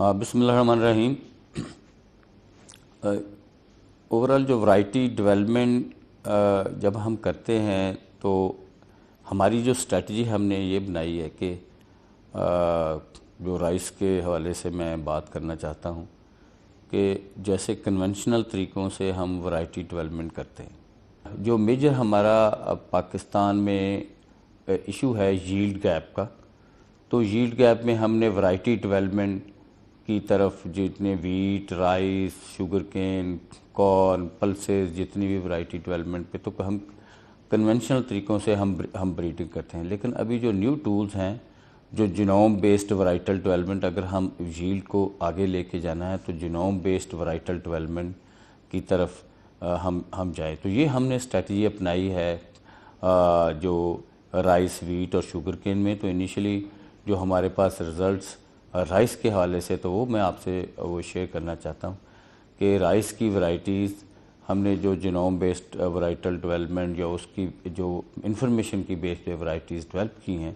بسم اللہ الرحمن الرحیم۔ اوورال جو ورائٹی ڈیولپمنٹ جب ہم کرتے ہیں تو ہماری جو اسٹریٹجی ہم نے یہ بنائی ہے کہ جو رائس کے حوالے سے میں بات کرنا چاہتا ہوں کہ جیسے کنونشنل طریقوں سے ہم ورائٹی ڈیولپمنٹ کرتے ہیں، جو میجر ہمارا پاکستان میں ایشو ہے ییلڈ گیپ کا، تو ییلڈ گیپ میں ہم نے ورائٹی ڈیولپمنٹ کی طرف جتنے ویٹ، رائس، شوگر کین، کارن، پلسز، جتنی بھی ورائٹی ڈیولپمنٹ پہ تو ہم کنونشنل طریقوں سے ہم بریڈنگ کرتے ہیں۔ لیکن ابھی جو نیو ٹولز ہیں، جو جینوم بیسڈ ورائٹل ڈیولپمنٹ، اگر ہم ییلڈ کو آگے لے کے جانا ہے تو جینوم بیسڈ ورائٹل ڈیولپمنٹ کی طرف ہم جائیں، تو یہ ہم نے اسٹریٹجی اپنائی ہے جو رائس، ویٹ اور شوگر کین میں۔ تو انیشلی جو ہمارے پاس ریزلٹس رائس کے حوالے سے تو وہ میں آپ سے وہ شیئر کرنا چاہتا ہوں کہ رائس کی ورائٹیز ہم نے جو جینوم بیسڈ ورائٹل ڈیولپمنٹ یا اس کی جو انفارمیشن کی بیس پہ ورائٹیز ڈیولپ کی ہیں،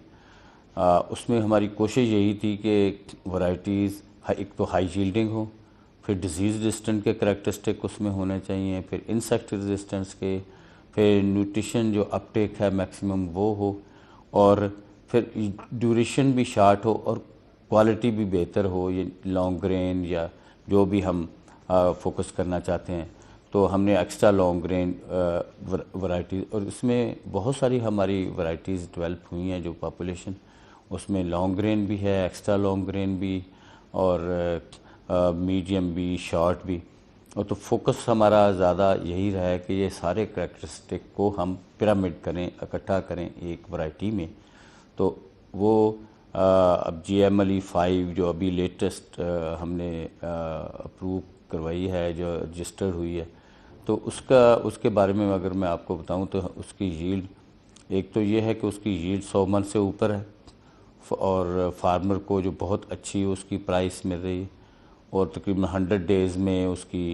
اس میں ہماری کوشش یہی تھی کہ ورائٹیز ایک تو ہائی ییلڈنگ ہو، پھر ڈیزیز ریزسٹنٹ کے کریکٹرسٹک اس میں ہونے چاہیے، پھر انسیکٹ ریزسٹنس کے، پھر نیوٹریشن جو اپ ٹیک ہے میکسیمم وہ ہو، اور پھر ڈیوریشن بھی شارٹ ہو اور کوالٹی بھی بہتر ہو، یہ لانگ گرین یا جو بھی ہم فوکس کرنا چاہتے ہیں۔ تو ہم نے ایکسٹرا لانگ گرین ورائٹیز، اور اس میں بہت ساری ہماری ورائٹیز ڈیولپ ہوئی ہیں جو پاپولیشن، اس میں لانگ گرین بھی ہے، ایکسٹرا لانگ گرین بھی، اور میڈیم بھی، شارٹ بھی، اور تو فوکس ہمارا زیادہ یہی رہا ہے کہ یہ سارے کریکٹرسٹک کو ہم پیرامڈ کریں، اکٹھا کریں ایک ورائٹی میں۔ تو وہ اب GMLE5 جو ابھی لیٹسٹ ہم نے اپروو کروائی ہے، جو رجسٹرڈ ہوئی ہے، تو اس کے بارے میں اگر میں آپ کو بتاؤں تو اس کی ییلڈ، ایک تو یہ ہے کہ اس کی ییلڈ 100 من سے اوپر ہے، اور فارمر کو جو بہت اچھی اس کی پرائس مل رہی ہے، اور تقریباً 100 ڈیز میں اس کی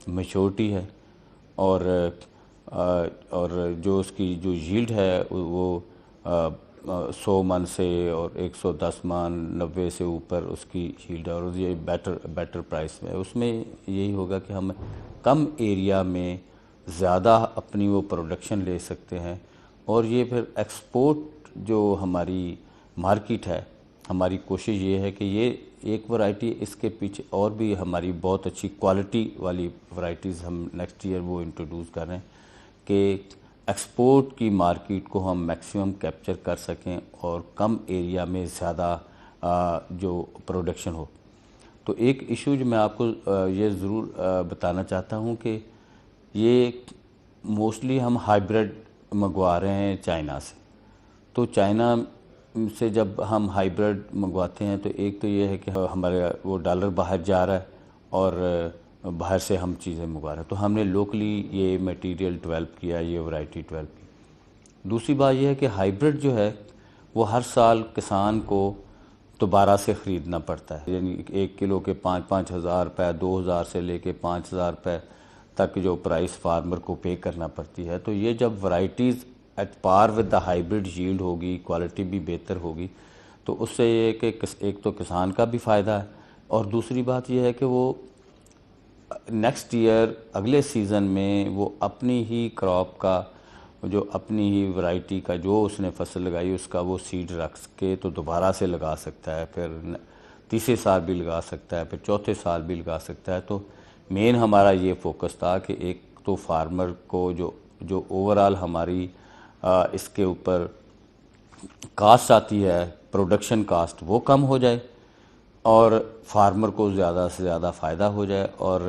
میچورٹی ہے، اور جو اس کی جو ییلڈ ہے وہ 100 من سے اور 110 من، 90 سے اوپر اس کی ییلڈ ہے، اور یہ بیٹر پرائس میں ہے۔ اس میں یہی ہوگا کہ ہم کم ایریا میں زیادہ اپنی وہ پروڈکشن لے سکتے ہیں، اور یہ پھر ایکسپورٹ جو ہماری مارکیٹ ہے، ہماری کوشش یہ ہے کہ یہ ایک ورائٹی، اس کے پیچھے اور بھی ہماری بہت اچھی کوالٹی والی ورائٹیز ہم نیکسٹ ایئر وہ انٹروڈیوس کر رہے ہیں کہ ایکسپورٹ کی مارکیٹ کو ہم میکسیمم کیپچر کر سکیں اور کم ایریا میں زیادہ جو پروڈکشن ہو۔ تو ایک ایشو جو میں آپ کو یہ ضرور بتانا چاہتا ہوں کہ یہ موسٹلی ہم ہائیبریڈ منگوا رہے ہیں چائنا سے۔ تو چائنا سے جب ہم ہائیبریڈ منگواتے ہیں تو ایک تو یہ ہے کہ ہمارا وہ ڈالر باہر جا رہا ہے اور باہر سے ہم چیزیں منگوا رہے ہیں، تو ہم نے لوکلی یہ میٹیریل ڈیولپ کیا، یہ ورائٹی ڈیولپ کی۔ دوسری بات یہ ہے کہ ہائیبریڈ جو ہے وہ ہر سال کسان کو دوبارہ سے خریدنا پڑتا ہے، یعنی 1 کلو کے 5-5 ہزار روپے، 2,000 سے لے کے 5,000 روپے تک جو پرائس فارمر کو پے کرنا پڑتی ہے۔ تو یہ جب varieties at par with the hybrid yield ہوگی، کوالٹی بھی بہتر ہوگی، تو اس سے یہ کہ ایک تو کسان کا بھی فائدہ ہے، اور دوسری بات یہ ہے کہ وہ نیکسٹ ایئر اگلے سیزن میں وہ اپنی ہی کراپ کا، جو اپنی ہی ورائٹی کا جو اس نے فصل لگائی اس کا وہ سیڈ رکھ کے تو دوبارہ سے لگا سکتا ہے، پھر تیسرے سال بھی لگا سکتا ہے، پھر چوتھے سال بھی لگا سکتا ہے۔ تو مین ہمارا یہ فوکس تھا کہ ایک تو فارمر کو جو اوورال ہماری اس کے اوپر کاسٹ آتی ہے، پروڈکشن کاسٹ، وہ کم ہو جائے اور فارمر کو زیادہ سے زیادہ فائدہ ہو جائے، اور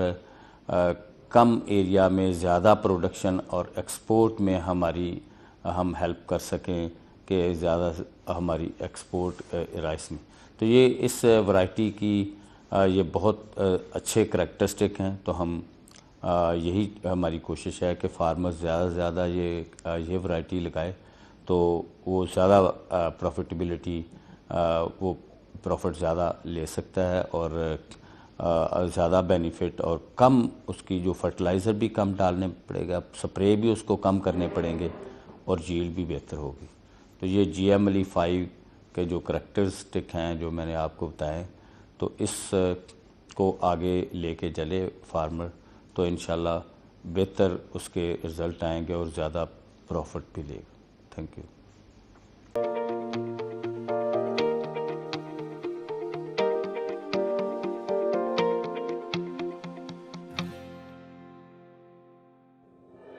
کم ایریا میں زیادہ پروڈکشن اور ایکسپورٹ میں ہم ہیلپ کر سکیں کہ زیادہ ہماری ایکسپورٹ رائس میں۔ تو یہ اس ورائٹی کی یہ بہت اچھے کریکٹرسٹک ہیں، تو ہم یہی ہماری کوشش ہے کہ فارمر زیادہ سے زیادہ یہ ورائٹی لگائے تو وہ زیادہ پروفیٹیبلٹی، وہ پروفٹ زیادہ لے سکتا ہے، اور زیادہ بینیفٹ، اور کم اس کی جو فرٹیلائزر بھی کم ڈالنے پڑے گا، سپرے بھی اس کو کم کرنے پڑیں گے، اور ییلڈ بھی بہتر ہوگی۔ تو یہ GMLE5 کے جو کریکٹرسٹک ہیں جو میں نے آپ کو بتائے، تو تو اس کو آگے لے کے چلے فارمر تو انشاءاللہ بہتر اس کے رزلٹ آئیں گے اور زیادہ پروفٹ بھی لے گا. Thank you.